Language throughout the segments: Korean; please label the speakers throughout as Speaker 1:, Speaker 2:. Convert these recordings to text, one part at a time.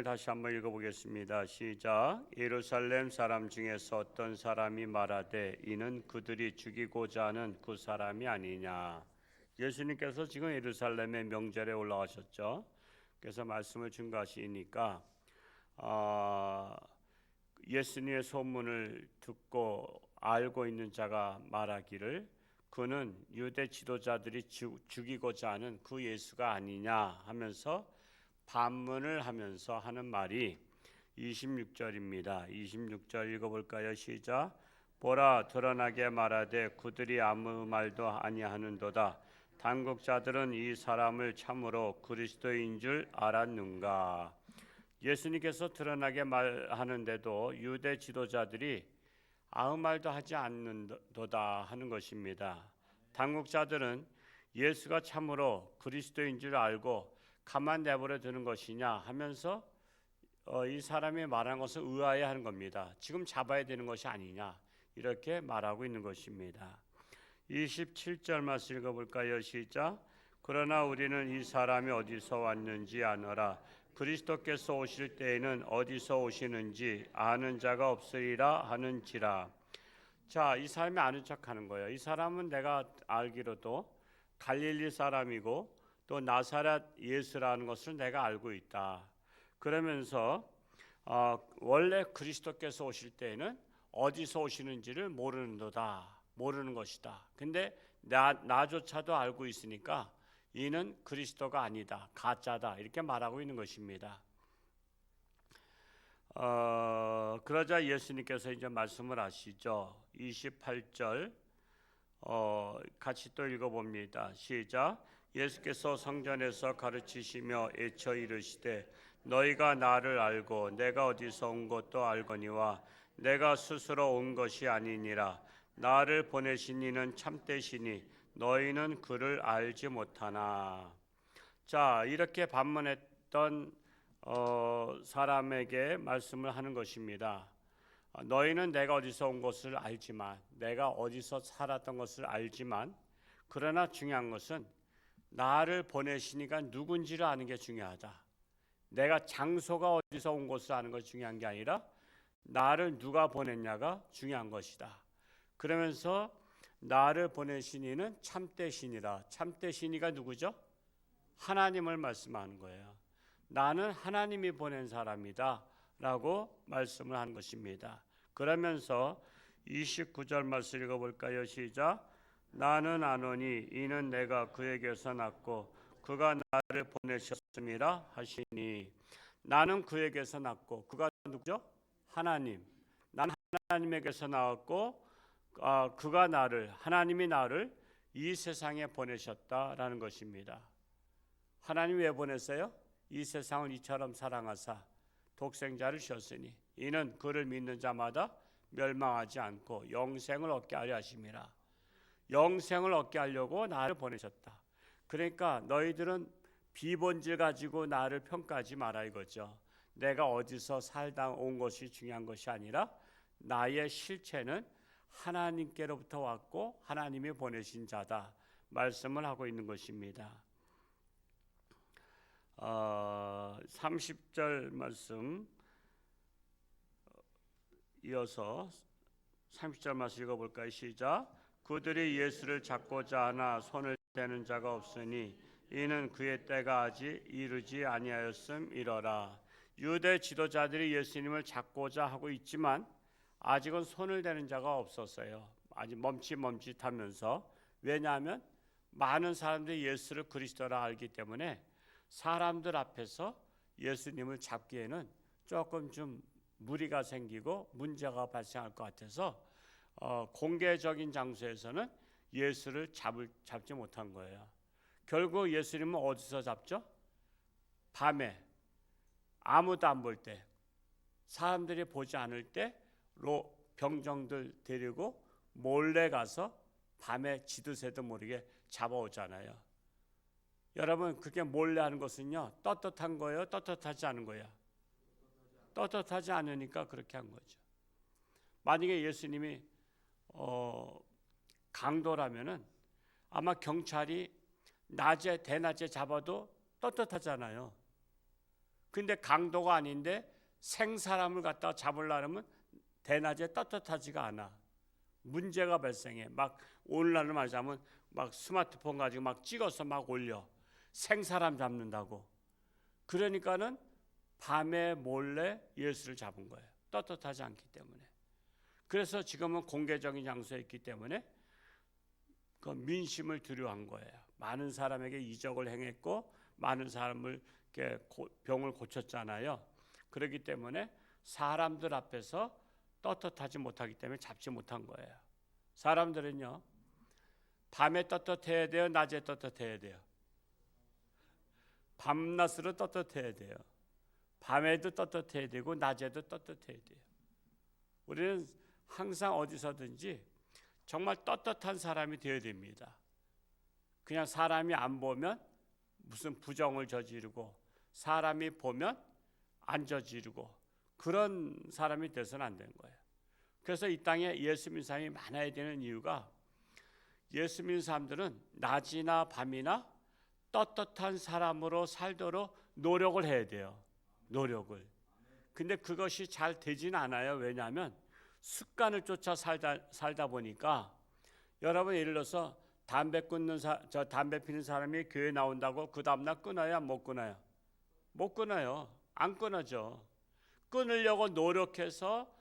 Speaker 1: 다시 한번 읽어보겠습니다. 시작. 예루살렘 사람 중에서 어떤 사람이 말하되 이는 그들이 죽이고자 하는 그 사람이 아니냐. 예수님께서 지금 예루살렘의 명절에 올라가셨죠. 그래서 말씀을 증거하시니까 예수님의 소문을 듣고 알고 있는 자가 말하기를 그는 유대 지도자들이 죽이고자 하는 그 예수가 아니냐 하면서 반문을 하면서 하는 말이 26절입니다. 26절 읽어볼까요? 시작. 보라, 드러나게 말하되 그들이 아무 말도 아니하는도다. 당국자들은 이 사람을 참으로 그리스도인 줄 알았는가. 예수님께서 드러나게 말하는데도 유대 지도자들이 아무 말도 하지 않는도다 하는 것입니다. 당국자들은 예수가 참으로 그리스도인 줄 알고 가만 내버려 두는 것이냐 하면서 이 사람이 말한 것을 의아해하는 겁니다. 지금 잡아야 되는 것이 아니냐 이렇게 말하고 있는 것입니다. 27절 말씀 읽어볼까요? 시작. 그러나 우리는 이 사람이 어디서 왔는지 아노라. 그리스도께서 오실 때에는 어디서 오시는지 아는 자가 없으리라 하는지라. 자, 이 사람이 아는 척하는 거예요. 이 사람은 내가 알기로도 갈릴리 사람이고 또 나사렛 예수라는 것을 내가 알고 있다. 그러면서 원래 그리스도께서 오실 때에는 어디서 오시는지를 모르는 것이다. 근데 나조차도 알고 있으니까 이는 그리스도가 아니다, 가짜다 이렇게 말하고 있는 것입니다. 그러자 예수님께서 이제 말씀을 하시죠. 28절 같이 또 읽어봅니다. 시작. 예수께서 성전에서 가르치시며 애쳐 이르시되 너희가 나를 알고 내가 어디서 온 것도 알거니와 내가 스스로 온 것이 아니니라. 나를 보내신 이는 참되시니 너희는 그를 알지 못하나. 자, 이렇게 반문했던 사람에게 말씀을 하는 것입니다. 너희는 내가 어디서 온 것을 알지만, 내가 어디서 살았던 것을 알지만, 그러나 중요한 것은 나를 보내신 이가 누군지를 아는 게 중요하다. 내가 장소가 어디서 온 것을 아는 것이 중요한 게 아니라 나를 누가 보냈냐가 중요한 것이다. 그러면서 나를 보내신 이는 참되시니라. 참되시니가 누구죠? 하나님을 말씀하는 거예요. 나는 하나님이 보낸 사람이다 라고 말씀을 한 것입니다. 그러면서 29절 말씀 읽어볼까요? 시작. 나는 아노니 이는 내가 그에게서 났고 그가 나를 보내셨음이라 하시니. 나는 그에게서 났고 그가 누구죠? 하나님. 난 하나님에게서 나왔고 그가 하나님이 나를 이 세상에 보내셨다라는 것입니다. 하나님 왜 보냈어요? 이 세상을 이처럼 사랑하사 독생자를 주셨으니 이는 그를 믿는 자마다 멸망하지 않고 영생을 얻게 하려 하심이라. 영생을 얻게 하려고 나를 보내셨다. 그러니까 너희들은 비본질 가지고 나를 평가하지 마라 이거죠. 내가 어디서 살다 온 것이 중요한 것이 아니라 나의 실체는 하나님께로부터 왔고 하나님이 보내신 자다 말씀을 하고 있는 것입니다. 30절 말씀 이어서 30절 말씀 읽어볼까요? 시작. 그들이 예수를 잡고자 하나 손을 대는 자가 없으니 이는 그의 때가 아직 이르지 아니하였음이러라. 유대 지도자들이 예수님을 잡고자 하고 있지만 아직은 손을 대는 자가 없었어요. 아직 멈칫멈칫하면서. 왜냐하면 많은 사람들이 예수를 그리스도라 알기 때문에 사람들 앞에서 예수님을 잡기에는 조금 좀 무리가 생기고 문제가 발생할 것 같아서 공개적인 장소에서는 예수를 잡지 못한 거예요. 결국 예수님은 어디서 잡죠? 밤에 아무도 안 볼 때, 사람들이 보지 않을 때로 병정들 데리고 몰래 가서 밤에 지도새도 모르게 잡아오잖아요. 여러분, 그게 몰래 하는 것은요, 떳떳한 거예요? 떳떳하지 않은 거예요? 떳떳하지 않으니까 그렇게 한 거죠. 만약에 예수님이 강도라면은 아마 경찰이 대낮에 잡아도 떳떳하잖아요. 근데 강도가 아닌데 생사람을 갖다가 잡으려면 대낮에 떳떳하지가 않아. 문제가 발생해. 막 오늘날로 말하자면 막 스마트폰 가지고 막 찍어서 막 올려. 생사람 잡는다고. 그러니까는 밤에 몰래 예수를 잡은 거예요. 떳떳하지 않기 때문에. 그래서 지금은 공개적인 장소에 있기 때문에 그 민심을 두려워한 거예요. 많은 사람에게 이적을 행했고 많은 사람을 병을 고쳤잖아요. 그렇기 때문에 사람들 앞에서 떳떳하지 못하기 때문에 잡지 못한 거예요. 사람들은요, 밤에 떳떳해야 돼요, 낮에 떳떳해야 돼요? 밤낮으로 떳떳해야 돼요. 밤에도 떳떳해야 되고 낮에도 떳떳해야 돼요. 우리는 항상 어디서든지 정말 떳떳한 사람이 되어야 됩니다. 그냥 사람이 안 보면 무슨 부정을 저지르고 사람이 보면 안 저지르고 그런 사람이 돼서는 안 되는 거예요. 그래서 이 땅에 예수 믿는 사람이 많아야 되는 이유가 예수 믿는 사람들은 낮이나 밤이나 떳떳한 사람으로 살도록 노력을 해야 돼요. 노력을. 근데 그것이 잘 되지는 않아요. 왜냐하면 습관을 쫓아 살다 보니까 여러분 예를 들어서 담배 피는 사람이 교회 나온다고 그 다음날 끊어요? 못 끊어요? 못 끊어요. 안 끊어져. 끊으려고 노력해서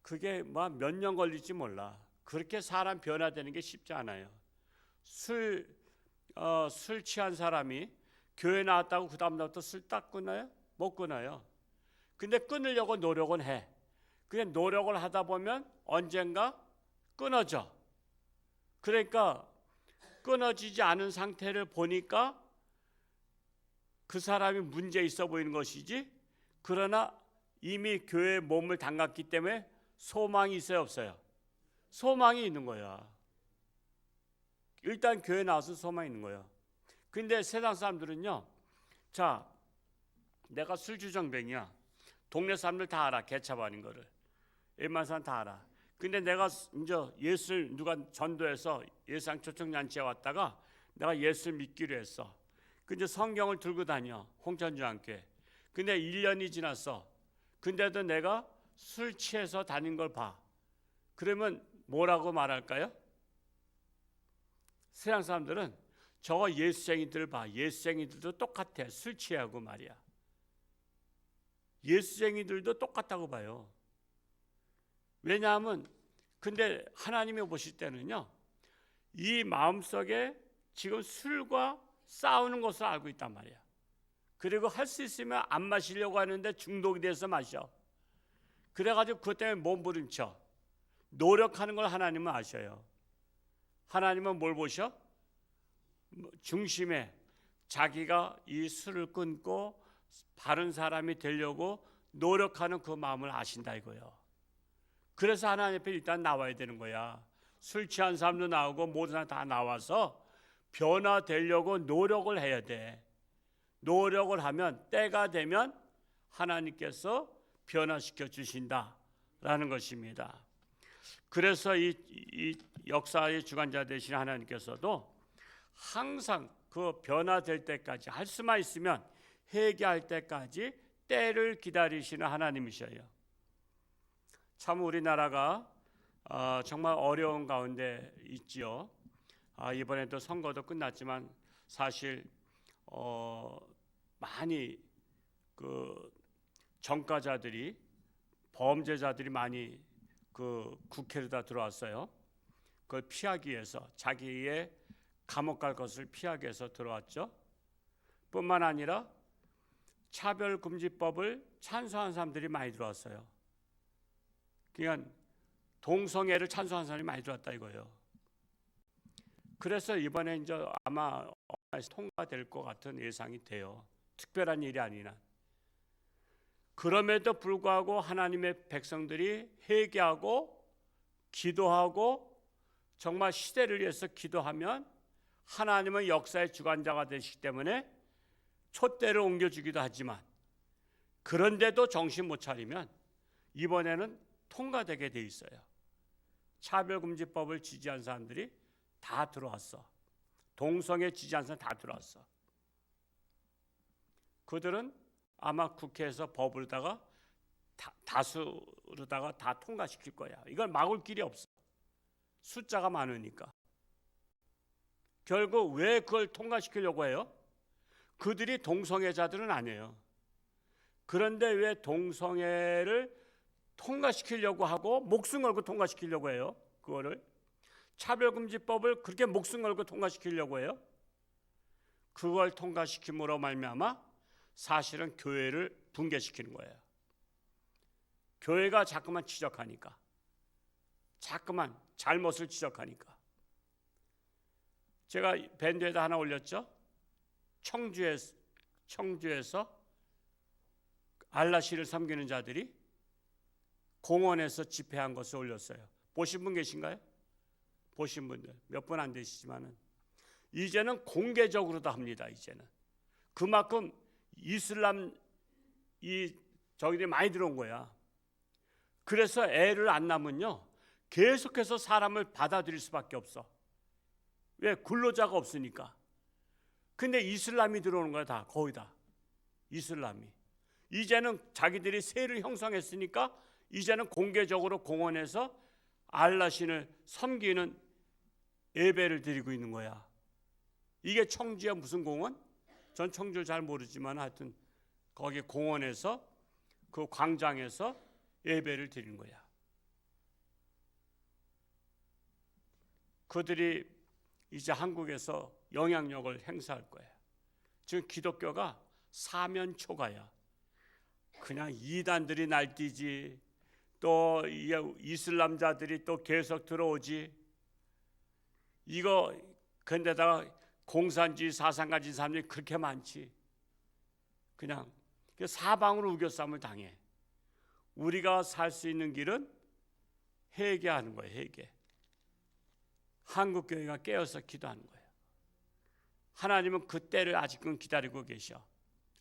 Speaker 1: 그게 뭐 몇 년 걸릴지 몰라. 그렇게 사람 변화되는 게 쉽지 않아요. 술 취한 사람이 교회 나왔다고 그 다음날부터 술 딱 끊어요? 못 끊어요. 근데 끊으려고 노력은 해. 그냥 노력을 하다 보면 언젠가 끊어져. 그러니까 끊어지지 않은 상태를 보니까 그 사람이 문제 있어 보이는 것이지, 그러나 이미 교회에 몸을 담갔기 때문에 소망이 있어요, 없어요? 소망이 있는 거야. 일단 교회 나와서 소망이 있는 거예요. 근데 세상 사람들은요, 자, 내가 술주정뱅이야. 동네 사람들 다 알아. 개차반인 거를. 웬만한 사람 다 알아. 근데 내가 이제 예수를 누가 전도해서 예수상 초청잔치에 왔다가 내가 예수를 믿기로 했어. 근데 성경을 들고 다녀. 홍천주안교회. 근데 1년이 지났어. 근데도 내가 술 취해서 다닌 걸 봐. 그러면 뭐라고 말할까요? 세상 사람들은 저거 예수쟁이들 봐. 예수쟁이들도 똑같아. 술 취하고 말이야. 예수쟁이들도 똑같다고 봐요. 왜냐하면 근데 하나님이 보실 때는요, 이 마음속에 지금 술과 싸우는 것을 알고 있단 말이야. 그리고 할 수 있으면 안 마시려고 하는데 중독이 돼서 마셔. 그래가지고 그것 때문에 몸부림쳐. 노력하는 걸 하나님은 아셔요. 하나님은 뭘 보셔? 중심에 자기가 이 술을 끊고 바른 사람이 되려고 노력하는 그 마음을 아신다 이거예요. 그래서 하나님 앞에 일단 나와야 되는 거야. 술 취한 사람도 나오고 모든 사람 다 나와서 변화되려고 노력을 해야 돼. 노력을 하면 때가 되면 하나님께서 변화시켜 주신다라는 것입니다. 그래서 이 역사의 주관자 되신 하나님께서도 항상 그 변화될 때까지 할 수만 있으면 회개할 때까지 때를 기다리시는 하나님이셔요. 참 우리나라가 정말 어려운 가운데 있지요. 이번에도 선거도 끝났지만 사실 많이 그 전과자들이 범죄자들이 많이 그 국회로 다 들어왔어요. 그걸 피하기 위해서 자기의 감옥 갈 것을 피하기 위해서 들어왔죠. 뿐만 아니라 차별금지법을 찬성한 사람들이 많이 들어왔어요. 그러니까 동성애를 찬성한 사람이 많이 들어왔다 이거예요. 그래서 이번에 이제 아마 통과될 것 같은 예상이 돼요. 특별한 일이 아니나. 그럼에도 불구하고 하나님의 백성들이 회개하고 기도하고 정말 시대를 위해서 기도하면 하나님은 역사의 주관자가 되시기 때문에 촛대를 옮겨주기도 하지만, 그런데도 정신 못 차리면 이번에는 통과되게 돼 있어요. 차별금지법을 지지한 사람들이 다 들어왔어. 동성애 지지한 사람 다 들어왔어. 그들은 아마 국회에서 법으로다가 다수로다가 다 통과시킬 거야. 이걸 막을 길이 없어. 숫자가 많으니까. 결국 왜 그걸 통과시키려고 해요? 그들이 동성애자들은 아니에요. 그런데 왜 동성애를 통과시키려고 하고 목숨 걸고 통과시키려고 해요? 그거를 차별금지법을 그렇게 목숨 걸고 통과시키려고 해요? 그걸 통과시킴으로 말미암아 사실은 교회를 붕괴시키는 거예요. 교회가 자꾸만 지적하니까, 자꾸만 잘못을 지적하니까. 제가 밴드에다 하나 올렸죠. 청주에서 알라시를 섬기는 자들이 공원에서 집회한 것을 올렸어요. 보신 분 계신가요? 보신 분들 몇 분 안 되시지만은 이제는 공개적으로도 합니다. 이제는 그만큼 이슬람 저기들이 많이 들어온 거야. 그래서 애를 안 낳으면요 계속해서 사람을 받아들일 수밖에 없어. 왜? 근로자가 없으니까. 근데 이슬람이 들어오는 거야. 다 거의 다 이슬람이. 이제는 자기들이 세를 형성했으니까 이제는 공개적으로 공원에서 알라신을 섬기는 예배를 드리고 있는 거야. 이게 청주의 무슨 공원? 전 청주를 잘 모르지만 하여튼 거기 공원에서 그 광장에서 예배를 드리는 거야. 그들이 이제 한국에서 영향력을 행사할 거야. 지금 기독교가 사면초가야. 그냥 이단들이 날뛰지, 또 이슬람자들이 또 계속 들어오지. 이거 근데다가 공산주의 사상 가진 사람들이 그렇게 많지. 그냥 사방으로 우겨쌈을 당해. 우리가 살 수 있는 길은 회개하는 거예요. 회개. 한국교회가 깨어서 기도하는 거예요. 하나님은 그 때를 아직은 기다리고 계셔.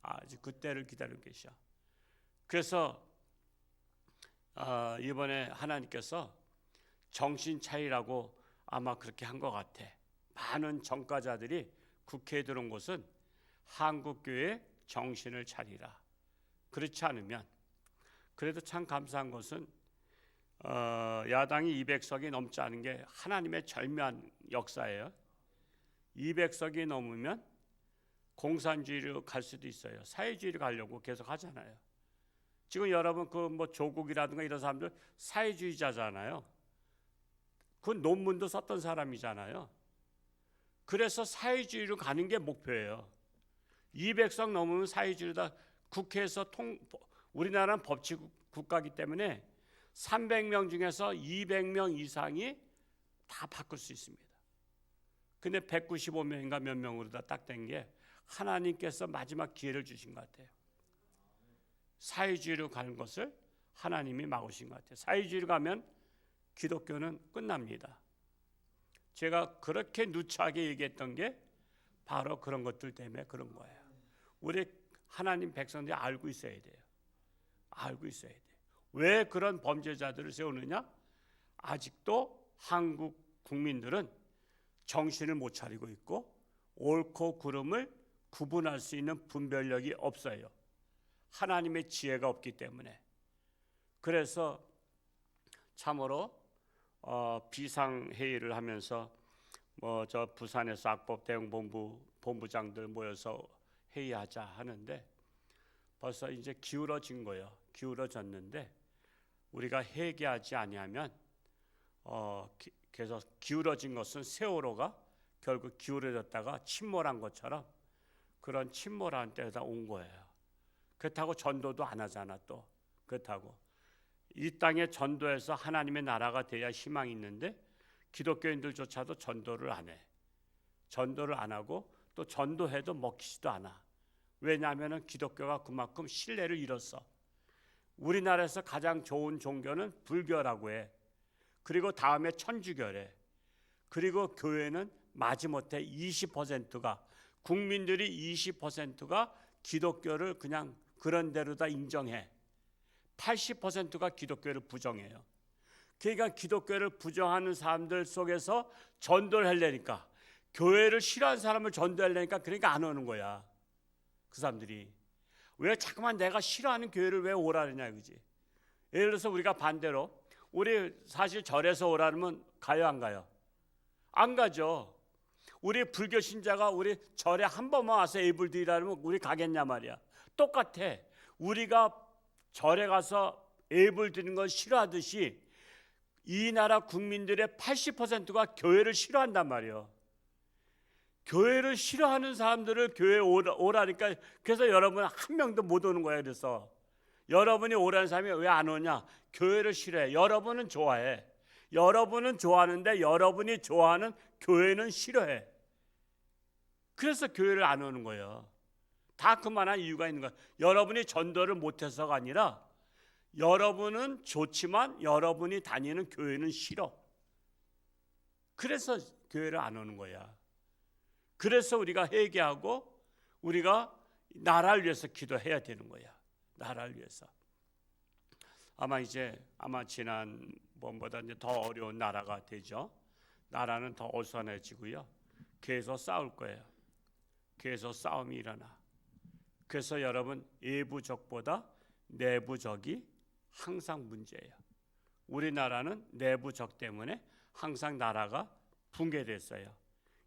Speaker 1: 아직 그 때를 기다리고 계셔. 그래서 이번에 하나님께서 정신 차리라고 아마 그렇게 한 것 같아. 많은 전과자들이 국회에 들어온 것은 한국교회 정신을 차리라. 그렇지 않으면, 그래도 참 감사한 것은 야당이 200석이 넘지 않은 게 하나님의 절묘한 역사예요. 200석이 넘으면 공산주의로 갈 수도 있어요. 사회주의로 가려고 계속 하잖아요. 지금 여러분 그 뭐 조국이라든가 이런 사람들 사회주의자잖아요. 그 논문도 썼던 사람이잖아요. 그래서 사회주의로 가는 게 목표예요. 200석 넘으면 사회주의다. 국회에서 우리나라는 법치 국가이기 때문에 300명 중에서 200명 이상이 다 바꿀 수 있습니다. 근데 195명인가 몇 명으로 다 딱 된 게 하나님께서 마지막 기회를 주신 것 같아요. 사회주의로 가는 것을 하나님이 막으신 것 같아요. 사회주의로 가면 기독교는 끝납니다. 제가 그렇게 누추하게 얘기했던 게 바로 그런 것들 때문에 그런 거예요. 우리 하나님 백성들이 알고 있어야 돼요. 알고 있어야 돼요. 왜 그런 범죄자들을 세우느냐? 아직도 한국 국민들은 정신을 못 차리고 있고 옳고 그름을 구분할 수 있는 분별력이 없어요. 하나님의 지혜가 없기 때문에. 그래서 참으로 비상회의를 하면서 저 부산에서 악법 대응 본부장들 모여서 회의하자 하는데 벌써 이제 기울어진 거예요. 기울어졌는데 우리가 회개하지 아니하면 계속 기울어진 것은 세월호가 결국 기울어졌다가 침몰한 것처럼 그런 침몰한 때가 온 거예요. 그렇다고 전도도 안 하잖아. 또 그렇다고 이 땅에 전도해서 하나님의 나라가 돼야 희망이 있는데 기독교인들조차도 전도를 안 해. 전도를 안 하고 또 전도해도 먹히지도 않아. 왜냐하면 기독교가 그만큼 신뢰를 잃었어. 우리나라에서 가장 좋은 종교는 불교라고 해. 그리고 다음에 천주교래. 그리고 교회는 마지못해 20%가 국민들이 20%가 기독교를 그냥 그런 대로 다 인정해. 80%가 기독교를 부정해요. 그러니까 기독교를 부정하는 사람들 속에서 전도를 하려니까, 교회를 싫어하는 사람을 전도하려니까 그러니까 안 오는 거야. 그 사람들이 왜 자꾸만 내가 싫어하는 교회를 왜 오라 그러냐 그지? 예를 들어서 우리가 반대로 우리 사실 절에서 오라면 가요 안 가요? 안 가죠. 우리 불교 신자가 우리 절에 한 번만 와서 예불 드리라면 우리 가겠냐 말이야. 똑같아. 우리가 절에 가서 예불 드리는 걸 싫어하듯이 이 나라 국민들의 80%가 교회를 싫어한단 말이에요. 교회를 싫어하는 사람들을 교회에 오라니까. 그래서 여러분 한 명도 못 오는 거예요. 그래서 여러분이 오라는 사람이 왜 안 오냐? 교회를 싫어해. 여러분은 좋아해. 여러분은 좋아하는데 여러분이 좋아하는 교회는 싫어해. 그래서 교회를 안 오는 거예요. 다 그만한 이유가 있는 거예요. 여러분이 전도를 못해서가 아니라 여러분은 좋지만 여러분이 다니는 교회는 싫어. 그래서 교회를 안 오는 거야. 그래서 우리가 회개하고 우리가 나라를 위해서 기도해야 되는 거야. 나라를 위해서. 아마 지난번보다 이제 더 어려운 나라가 되죠. 나라는 더 어수선해지고요. 계속 싸울 거예요. 계속 싸움이 일어나. 그래서 여러분 외부적보다 내부적이 항상 문제예요. 우리나라는 내부적 때문에 항상 나라가 붕괴됐어요.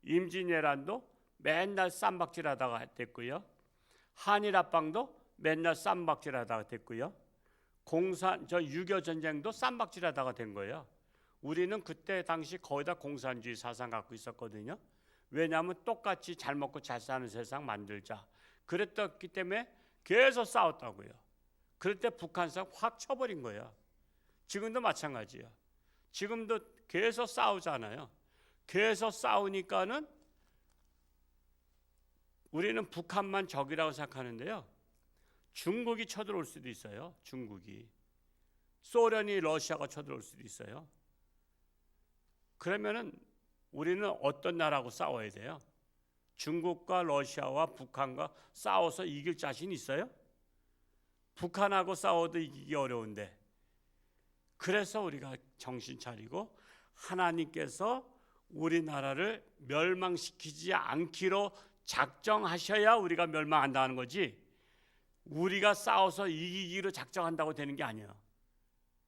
Speaker 1: 임진왜란도 맨날 쌈박질하다가 됐고요. 한일합방도 맨날 쌈박질하다가 됐고요. 6.25 전쟁도 쌈박질하다가 된 거예요. 우리는 그때 당시 거의 다 공산주의 사상 갖고 있었거든요. 왜냐하면 똑같이 잘 먹고 잘 사는 세상 만들자. 그랬기 때문에 계속 싸웠다고요. 그럴 때 북한산 확 쳐버린 거예요. 지금도 마찬가지예요. 지금도 계속 싸우잖아요. 계속 싸우니까는 우리는 북한만 적이라고 생각하는데요. 중국이 쳐들어올 수도 있어요. 중국이. 소련이 러시아가 쳐들어올 수도 있어요. 그러면은 우리는 어떤 나라하고 싸워야 돼요? 중국과 러시아와 북한과 싸워서 이길 자신 있어요? 북한하고 싸워도 이기기 어려운데. 그래서 우리가 정신 차리고 하나님께서 우리나라를 멸망시키지 않기로 작정하셔야 우리가 멸망한다는 거지, 우리가 싸워서 이기기로 작정한다고 되는 게 아니에요.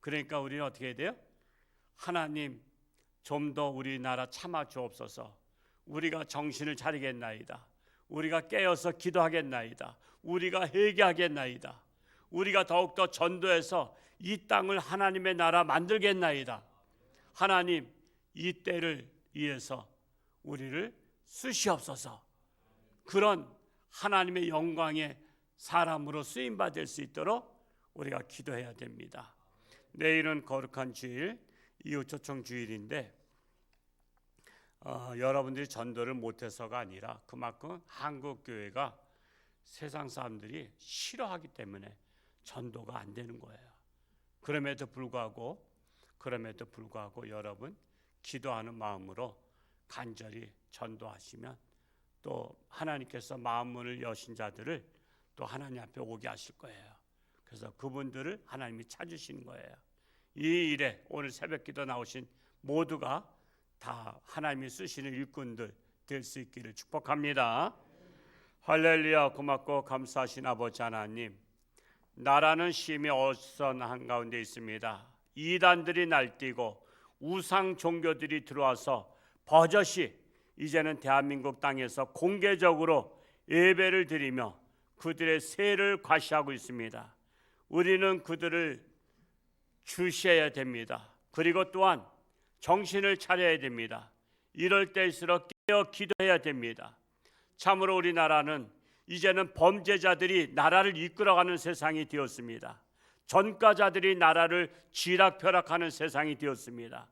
Speaker 1: 그러니까 우리는 어떻게 해야 돼요? 하나님 좀 더 우리나라 참아 주옵소서. 우리가 정신을 차리겠나이다. 우리가 깨어서 기도하겠나이다. 우리가 회개하겠나이다. 우리가 더욱더 전도해서 이 땅을 하나님의 나라 만들겠나이다. 하나님 이 때를 위해서 우리를 쓰시옵소서. 그런 하나님의 영광의 사람으로 쓰임받을 수 있도록 우리가 기도해야 됩니다. 내일은 거룩한 주일, 이웃초청 주일인데 여러분들이 전도를 못해서가 아니라 그만큼 한국교회가 세상 사람들이 싫어하기 때문에 전도가 안 되는 거예요. 그럼에도 불구하고 여러분 기도하는 마음으로 간절히 전도하시면 또 하나님께서 마음문을 여신 자들을 또 하나님 앞에 오게 하실 거예요. 그래서 그분들을 하나님이 찾으시는 거예요. 이 일에 오늘 새벽기도 나오신 모두가 다 하나님이 쓰시는 일꾼들 될 수 있기를 축복합니다. 할렐루야. 고맙고 감사하신 아버지 하나님, 나라는 심히 어수선한 가운데 있습니다. 이단들이 날뛰고 우상 종교들이 들어와서 버젓이 이제는 대한민국 땅에서 공개적으로 예배를 드리며 그들의 세를 과시하고 있습니다. 우리는 그들을 주시해야 됩니다. 그리고 또한 정신을 차려야 됩니다. 이럴 때일수록 깨어 기도해야 됩니다. 참으로 우리나라는 이제는 범죄자들이 나라를 이끌어가는 세상이 되었습니다. 전과자들이 나라를 쥐락펴락하는 세상이 되었습니다.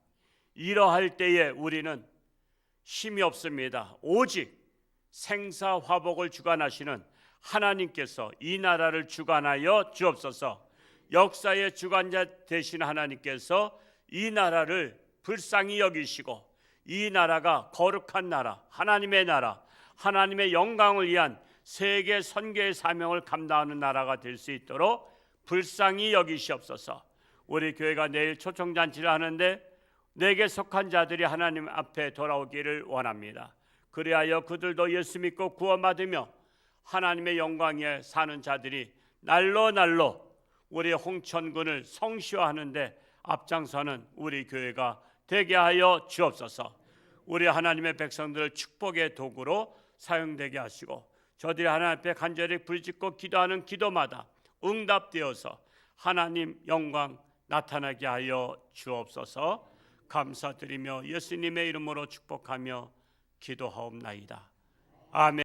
Speaker 1: 이러할 때에 우리는 힘이 없습니다. 오직 생사화복을 주관하시는 하나님께서 이 나라를 주관하여 주옵소서. 역사의 주관자 되신 하나님께서 이 나라를 불쌍히 여기시고 이 나라가 거룩한 나라, 하나님의 나라, 하나님의 영광을 위한 세계 선교의 사명을 감당하는 나라가 될 수 있도록 불쌍히 여기시옵소서. 우리 교회가 내일 초청잔치를 하는데 내게 속한 자들이 하나님 앞에 돌아오기를 원합니다. 그리하여 그들도 예수 믿고 구원받으며 하나님의 영광에 사는 자들이 날로 우리 홍천군을 성시화하는데 앞장서는 우리 교회가 되게 하여 주옵소서. 우리 하나님의 백성들을 축복의 도구로 사용되게 하시고 저들이 하나님 앞에 간절히 부르짖고 기도하는 기도마다 응답되어서 하나님 영광 나타나게 하여 주옵소서. 감사드리며 예수님의 이름으로 축복하며 기도하옵나이다. 아멘.